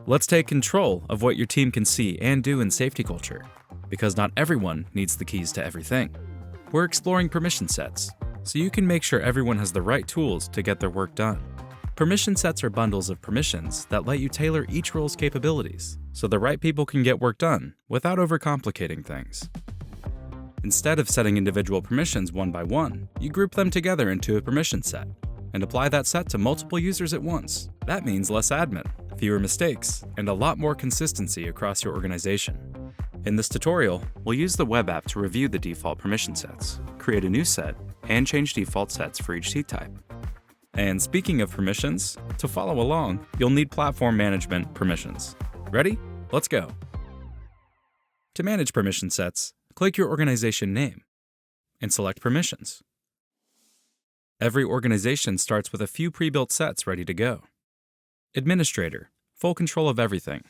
Let's take control of what your team can see and do in SafetyCulture, because not everyone needs the keys to everything. We're exploring permission sets, so you can make sure everyone has the right tools to get their work done. Permission sets are bundles of permissions that let you tailor each role's capabilities, so the right people can get work done without overcomplicating things. Instead of setting individual permissions one by one, you group them together into a permission set and apply that set to multiple users at once. That means less admin, fewer mistakes, and a lot more consistency across your organization. In this tutorial, we'll use the web app to review the default permission sets, create a new set, and change default sets for each seat type. And speaking of permissions, to follow along, you'll need platform management permissions. Ready? Let's go. To manage permission sets, click your organization name and select Permissions. Every organization starts with a few pre-built sets ready to go. Administrator, full control of everything.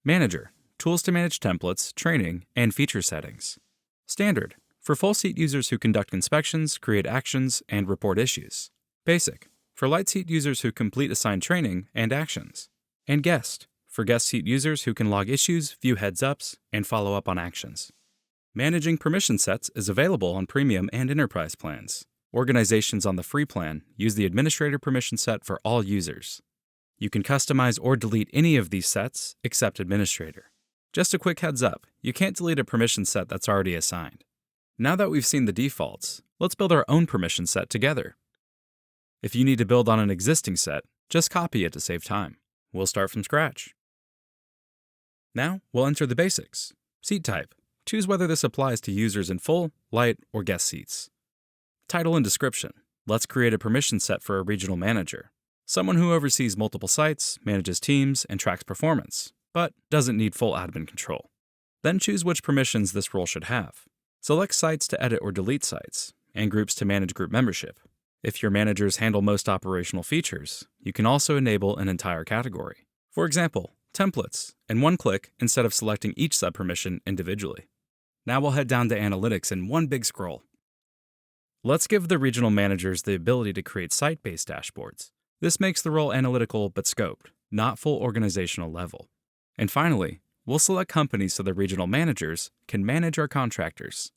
Manager, tools to manage templates, training, and feature settings. Standard, for full seat users who conduct inspections, create actions, and report issues. Basic, for light seat users who complete assigned training and actions. And Guest, for guest seat users who can log issues, view heads-ups, and follow up on actions. Managing permission sets is available on Premium and Enterprise plans. Organizations on the free plan use the Administrator permission set for all users. You can customize or delete any of these sets except Administrator. Just a quick heads up, you can't delete a permission set that's already assigned. Now that we've seen the defaults, let's build our own permission set together. If you need to build on an existing set, just copy it to save time. We'll start from scratch. Now, we'll enter the basics. Seat type. Choose whether this applies to users in full, light, or guest seats. Title and description. Let's create a permission set for a regional manager, someone who oversees multiple sites, manages teams, and tracks performance, but doesn't need full admin control. Then choose which permissions this role should have. Select sites to edit or delete sites, and groups to manage group membership. If your managers handle most operational features, you can also enable an entire category. For example, templates, in one click instead of selecting each subpermission individually. Now we'll head down to Analytics in one big scroll. Let's give the regional managers the ability to create site-based dashboards. This makes the role analytical but scoped, not full organizational level. And finally, we'll select companies so the regional managers can manage our contractors.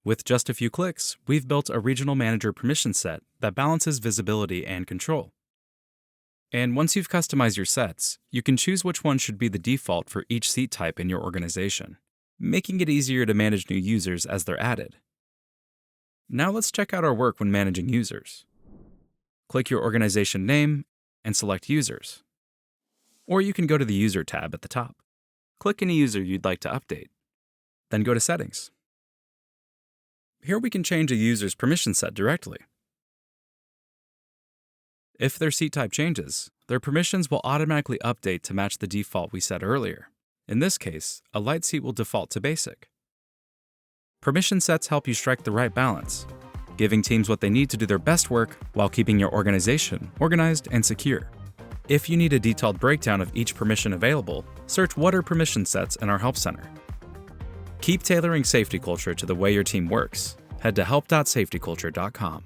With just a few clicks, we've built a regional manager permission set that balances visibility and control. And once you've customized your sets, you can choose which one should be the default for each seat type in your organization, making it easier to manage new users as they're added. Now let's check out our work when managing users. Click your organization name and select Users. Or you can go to the User tab at the top. Click any user you'd like to update. Then go to Settings. Here we can change a user's permission set directly. If their seat type changes, their permissions will automatically update to match the default we set earlier. In this case, a light seat will default to Basic. Permission sets help you strike the right balance, giving teams what they need to do their best work while keeping your organization organized and secure. If you need a detailed breakdown of each permission available, search What are permission sets in our Help Center. Keep tailoring SafetyCulture to the way your team works. Head to help.safetyculture.com.